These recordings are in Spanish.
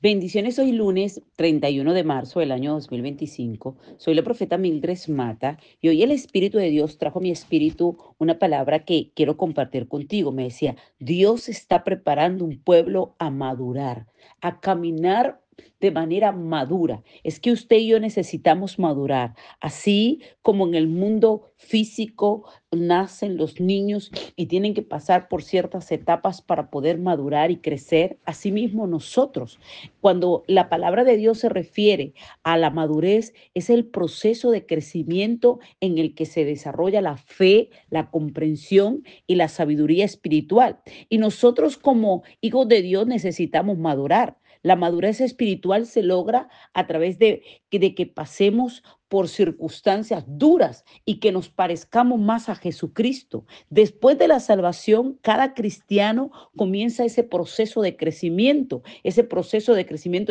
Bendiciones, hoy lunes 31 de marzo del año 2025. Soy la profeta Mildred Mata y hoy el Espíritu de Dios trajo a mi espíritu una palabra que quiero compartir contigo. Me decía, Dios está preparando un pueblo a madurar, a caminar de manera madura. Es que usted y yo necesitamos madurar. Así como en el mundo físico nacen los niños y tienen que pasar por ciertas etapas para poder madurar y crecer, asimismo nosotros cuando la palabra de Dios se refiere a la madurez, es el proceso de crecimiento en el que se desarrolla la fe, la comprensión y la sabiduría espiritual. Y nosotros como hijos de Dios necesitamos madurar. La madurez espiritual se logra a través de que pasemos por circunstancias duras y que nos parezcamos más a Jesucristo. Después de la salvación, cada cristiano comienza ese proceso de crecimiento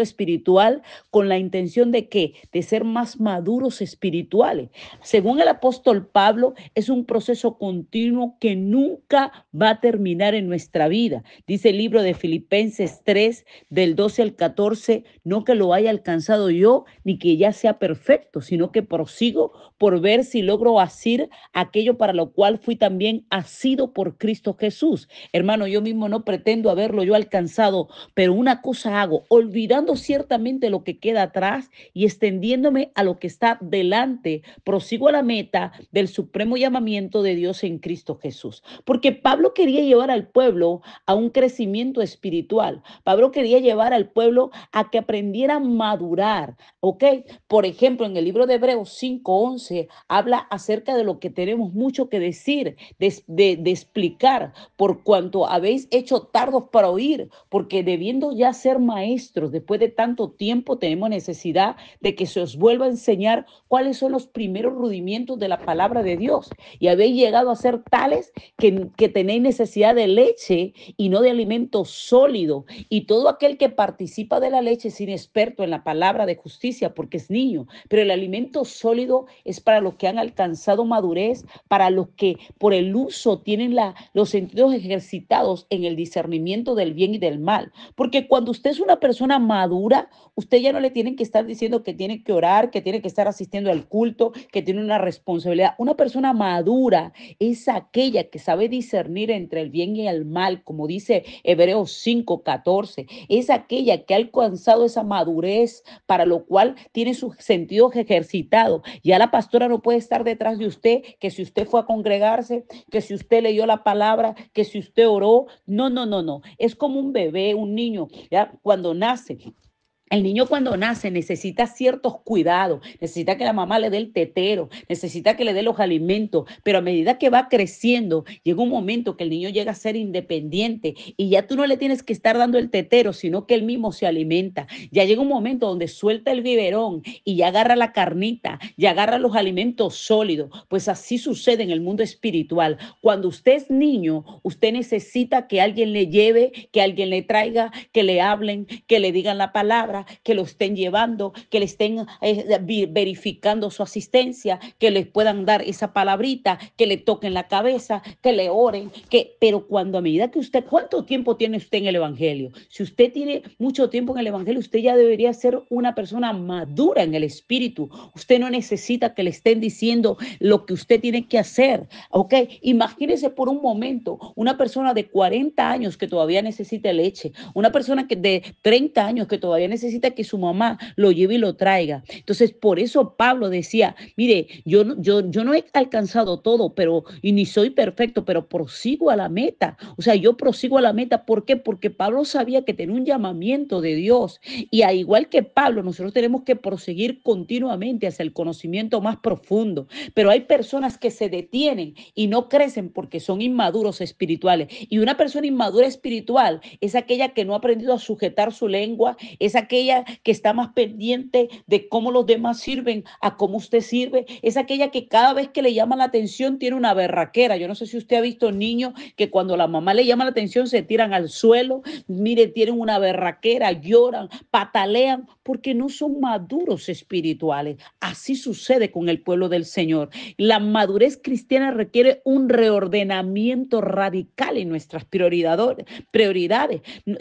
espiritual con la intención de que de ser más maduros espirituales. Según el apóstol Pablo, es un proceso continuo que nunca va a terminar en nuestra vida. Dice el libro de Filipenses 3 del 12 al 14, no que lo haya alcanzado yo ni que ya sea perfecto, sino que prosigo por ver si logro hacer aquello para lo cual fui también asido por Cristo Jesús. Hermano, yo mismo no pretendo haberlo yo alcanzado, pero una cosa hago, olvidando ciertamente lo que queda atrás y extendiéndome a lo que está delante, prosigo a la meta del supremo llamamiento de Dios en Cristo Jesús. Porque Pablo quería llevar al pueblo a un crecimiento espiritual. Pablo quería llevar al pueblo a que aprendiera a madurar, ¿ok? Por ejemplo, en el libro de Hebreos 5:11 habla acerca de lo que tenemos mucho que decir, de explicar, por cuanto habéis hecho tardos para oír, porque debiendo ya ser maestros, después de tanto tiempo tenemos necesidad de que se os vuelva a enseñar cuáles son los primeros rudimentos de la palabra de Dios. Y habéis llegado a ser tales que tenéis necesidad de leche y no de alimento sólido. Y todo aquel que participa de la leche es inexperto en la palabra de justicia porque es niño. Pero el alimento sólido es para los que han alcanzado madurez, para los que por el uso tienen los sentidos ejercitados en el discernimiento del bien y del mal. Porque cuando usted es una persona madura, usted ya no le tienen que estar diciendo que tiene que orar, que tiene que estar asistiendo al culto, que tiene una responsabilidad. Una persona madura es aquella que sabe discernir entre el bien y el mal, como dice Hebreos 5:14. Es aquella que ha alcanzado esa madurez para lo cual tiene sus sentidos ejercitados. Ya la pastora no puede estar detrás de usted, que si usted fue a congregarse, que si usted leyó la palabra, que si usted oró. No, no, no, no. Es como un bebé, un niño, ya cuando nace. El niño cuando nace necesita ciertos cuidados, necesita que la mamá le dé el tetero, necesita que le dé los alimentos, pero a medida que va creciendo, llega un momento que el niño llega a ser independiente y ya tú no le tienes que estar dando el tetero, sino que él mismo se alimenta. Ya llega un momento donde suelta el biberón y ya agarra la carnita, ya agarra los alimentos sólidos. Pues así sucede en el mundo espiritual. Cuando usted es niño, usted necesita que alguien le lleve, que alguien le traiga, que le hablen, que le digan la palabra, que lo estén llevando, que le estén verificando su asistencia, que les puedan dar esa palabrita, que le toquen la cabeza, que le oren, pero cuando a medida que usted, ¿cuánto tiempo tiene usted en el Evangelio? Si usted tiene mucho tiempo en el Evangelio, usted ya debería ser una persona madura en el espíritu. Usted no necesita que le estén diciendo lo que usted tiene que hacer, ¿ok? Imagínese por un momento una persona de 40 años que todavía necesita leche, una persona de 30 años que todavía necesita que su mamá lo lleve y lo traiga. Entonces, por eso Pablo decía, mire, yo no he alcanzado todo, pero, y ni soy perfecto, pero prosigo a la meta. O sea, yo prosigo a la meta. ¿Por qué? Porque Pablo sabía que tenía un llamamiento de Dios. Y al igual que Pablo, nosotros tenemos que proseguir continuamente hacia el conocimiento más profundo. Pero hay personas que se detienen y no crecen porque son inmaduros espirituales. Y una persona inmadura espiritual es aquella que no ha aprendido a sujetar su lengua, es aquella aquella que está más pendiente de cómo los demás sirven a cómo usted sirve. Es aquella que cada vez que le llama la atención tiene una berraquera. Yo no sé si usted ha visto niños que cuando la mamá le llama la atención se tiran al suelo, mire, tienen una berraquera, lloran, patalean, porque no son maduros espirituales. Así sucede con el pueblo del Señor. La madurez cristiana requiere un reordenamiento radical en nuestras prioridades,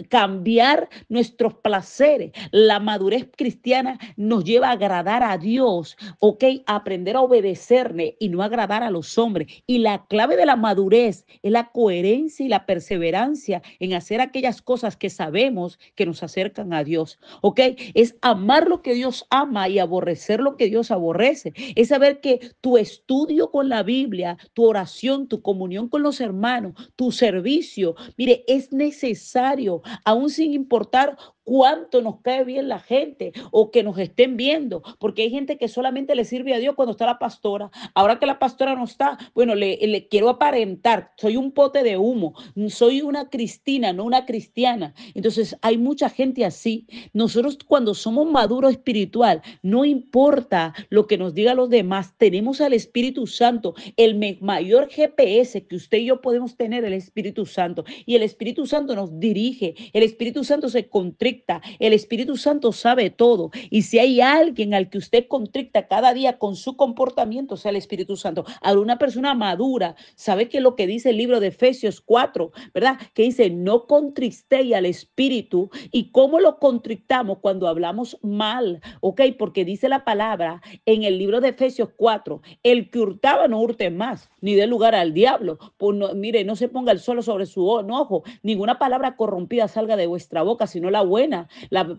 cambiar nuestros placeres. La madurez cristiana nos lleva a agradar a Dios, ¿ok? A aprender a obedecerle y no agradar a los hombres. Y la clave de la madurez es la coherencia y la perseverancia en hacer aquellas cosas que sabemos que nos acercan a Dios, ¿ok? Es amar lo que Dios ama y aborrecer lo que Dios aborrece. Es saber que tu estudio con la Biblia, tu oración, tu comunión con los hermanos, tu servicio, mire, es necesario, aún sin importar cuánto nos cae bien la gente o que nos estén viendo, porque hay gente que solamente le sirve a Dios cuando está la pastora. Ahora que la pastora no está, bueno, le quiero aparentar, soy un pote de humo, soy una cristina, no una cristiana. Entonces hay mucha gente así. Nosotros cuando somos maduros espiritual, no importa lo que nos digan los demás, tenemos al Espíritu Santo, el mayor GPS que usted y yo podemos tener, el Espíritu Santo. Y el Espíritu Santo nos dirige, el Espíritu Santo se contricta, el Espíritu Santo sabe todo. Y si hay alguien al que usted contricta cada día con su comportamiento, sea el Espíritu Santo. Ahora, una persona madura, ¿sabe qué es lo que dice el libro de Efesios 4, verdad? Que dice, no contristéis al Espíritu. ¿Y cómo lo contrictamos? Cuando hablamos mal, ¿ok? Porque dice la palabra en el libro de Efesios 4, el que hurtaba no hurte más, ni dé lugar al diablo. Pues no, mire, no se ponga el sol sobre su enojo, ninguna palabra corrompida salga de vuestra boca, sino la buena,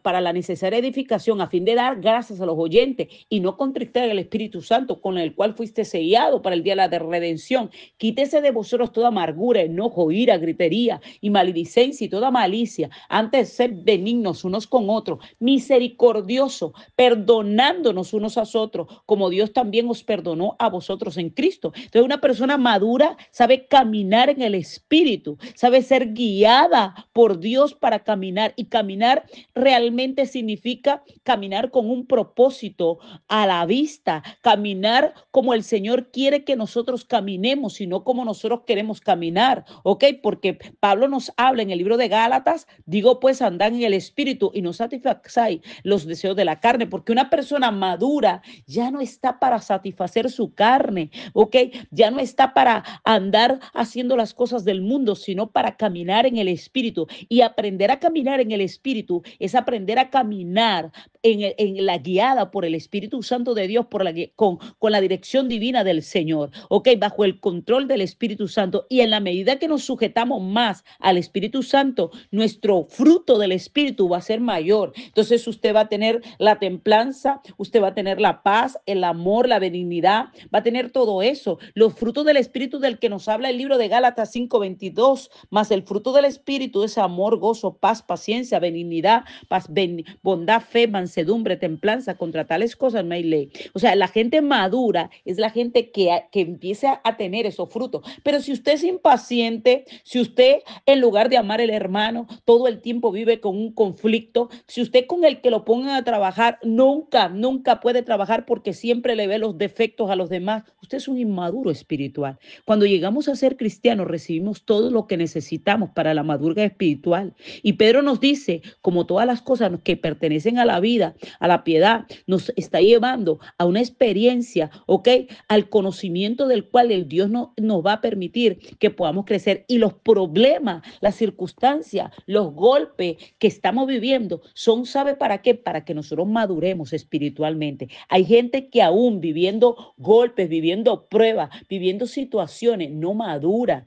para la necesaria edificación, a fin de dar gracias a los oyentes y no contristar el Espíritu Santo, con el cual fuiste sellado para el día de la redención. Quítese de vosotros toda amargura, enojo, ira, gritería y maledicencia y toda malicia. Antes sed benignos unos con otros, misericordioso, perdonándonos unos a otros, como Dios también os perdonó a vosotros en Cristo. Entonces, una persona madura sabe caminar en el Espíritu, sabe ser guiada por Dios para caminar, y caminar realmente significa caminar con un propósito a la vista, caminar como el Señor quiere que nosotros caminemos y no como nosotros queremos caminar, ¿ok? Porque Pablo nos habla en el libro de Gálatas, digo pues andad en el Espíritu y no satisfacáis los deseos de la carne, porque una persona madura ya no está para satisfacer su carne, ¿ok? Ya no está para andar haciendo las cosas del mundo, sino para caminar en el Espíritu. Y aprender a caminar en el Espíritu es aprender a caminar en la guiada por el Espíritu Santo de Dios, con la dirección divina del Señor, ¿ok? Bajo el control del Espíritu Santo. Y en la medida que nos sujetamos más al Espíritu Santo, nuestro fruto del Espíritu va a ser mayor. Entonces usted va a tener la templanza, usted va a tener la paz, el amor, la benignidad, va a tener todo eso. Los frutos del Espíritu del que nos habla el libro de Gálatas 5:22, más el fruto del Espíritu es amor, gozo, paz, paciencia, benignidad, paz, bondad, fe, mansedumbre, templanza. Contra tales cosas no hay ley. O sea, la gente madura es la gente que empieza a tener esos frutos. Pero si usted es impaciente, si usted en lugar de amar al hermano todo el tiempo vive con un conflicto, si usted con el que lo pongan a trabajar nunca puede trabajar porque siempre le ve los defectos a los demás, usted es un inmaduro espiritual. Cuando llegamos a ser cristianos recibimos todo lo que necesitamos para la madurez espiritual. Y Pedro nos dice, como todas las cosas que pertenecen a la vida, a la piedad, nos está llevando a una experiencia, ¿ok? Al conocimiento del cual el Dios nos va a permitir que podamos crecer. Y los problemas, las circunstancias, los golpes que estamos viviendo son, ¿sabe para qué? Para que nosotros maduremos espiritualmente. Hay gente que aún viviendo golpes, viviendo pruebas, viviendo situaciones, no madura,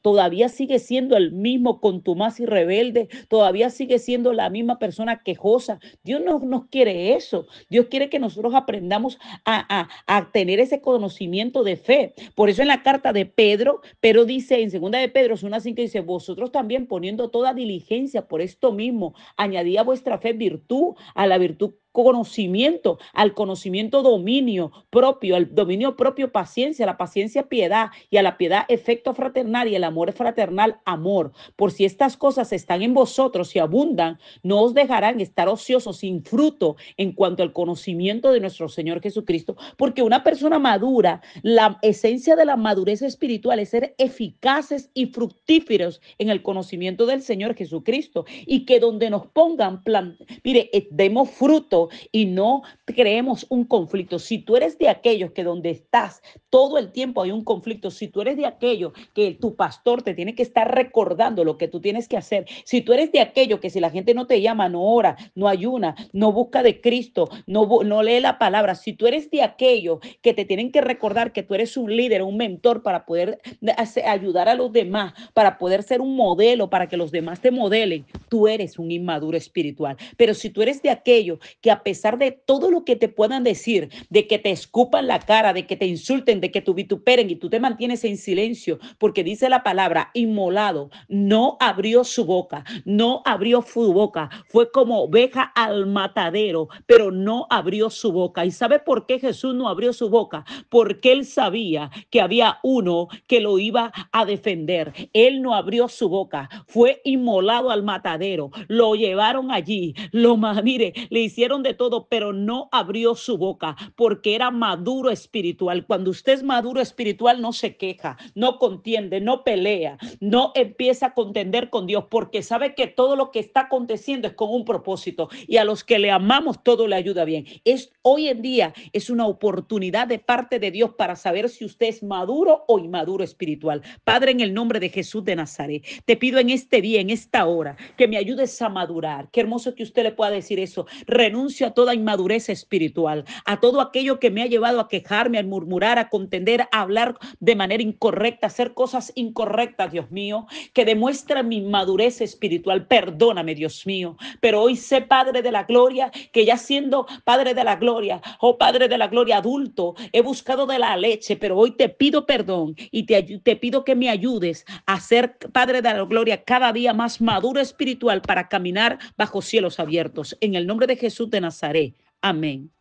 todavía sigue siendo el mismo contumaz y rebelde, todavía sigue siendo la misma persona quejosa. Dios no nos quiere eso. Dios quiere que nosotros aprendamos a tener ese conocimiento de fe. Por eso en la carta de Pedro, Pedro dice en segunda de Pedro 1:5, dice, vosotros también poniendo toda diligencia por esto mismo, añadid a vuestra fe virtud, a la virtud conocimiento, al conocimiento dominio propio, al dominio propio paciencia, a la paciencia piedad y a la piedad efecto fraternal y el amor fraternal amor. Por si estas cosas están en vosotros y abundan, no os dejarán estar ociosos sin fruto en cuanto al conocimiento de nuestro Señor Jesucristo, porque una persona madura, la esencia de la madurez espiritual es ser eficaces y fructíferos en el conocimiento del Señor Jesucristo, y que donde nos pongan plan, mire, demos fruto y no creemos un conflicto. Si tú eres de aquellos que donde estás todo el tiempo hay un conflicto, si tú eres de aquellos que tu pastor te tiene que estar recordando lo que tú tienes que hacer, si tú eres de aquellos que si la gente no te llama, no ora, no ayuna, no busca de Cristo, no lee la palabra, si tú eres de aquellos que te tienen que recordar que tú eres un líder, un mentor para poder ayudar a los demás, para poder ser un modelo, para que los demás te modelen, tú eres un inmaduro espiritual. Pero si tú eres de aquellos que a pesar de todo lo que te puedan decir, de que te escupan la cara, de que te insulten, de que te vituperen y tú te mantienes en silencio, porque dice la palabra, inmolado, no abrió su boca, no abrió su boca, fue como oveja al matadero, pero no abrió su boca. ¿Y sabe por qué Jesús no abrió su boca? Porque él sabía que había uno que lo iba a defender. Él no abrió su boca, fue inmolado al matadero, lo llevaron allí, mire, le hicieron de todo, pero no abrió su boca porque era maduro espiritual. Cuando usted es maduro espiritual, no se queja, no contiende, no pelea, no empieza a contender con Dios, porque sabe que todo lo que está aconteciendo es con un propósito, y a los que le amamos todo le ayuda bien. Hoy en día es una oportunidad de parte de Dios para saber si usted es maduro o inmaduro espiritual. Padre, en el nombre de Jesús de Nazaret, te pido en este día, en esta hora, que me ayudes a madurar. Qué hermoso que usted le pueda decir eso. Renuncio a toda inmadurez espiritual, a todo aquello que me ha llevado a quejarme, a murmurar, a contender, a hablar de manera incorrecta, a hacer cosas incorrectas, Dios mío, que demuestra mi inmadurez espiritual. Perdóname, Dios mío. Pero hoy sé, Padre de la gloria, que ya siendo Padre de la gloria, oh Padre de la gloria adulto, he buscado de la leche, pero hoy te pido perdón y te pido que me ayudes a ser, Padre de la gloria, cada día más maduro espiritual para caminar bajo cielos abiertos. En el nombre de Jesús de Nazaret. Amén.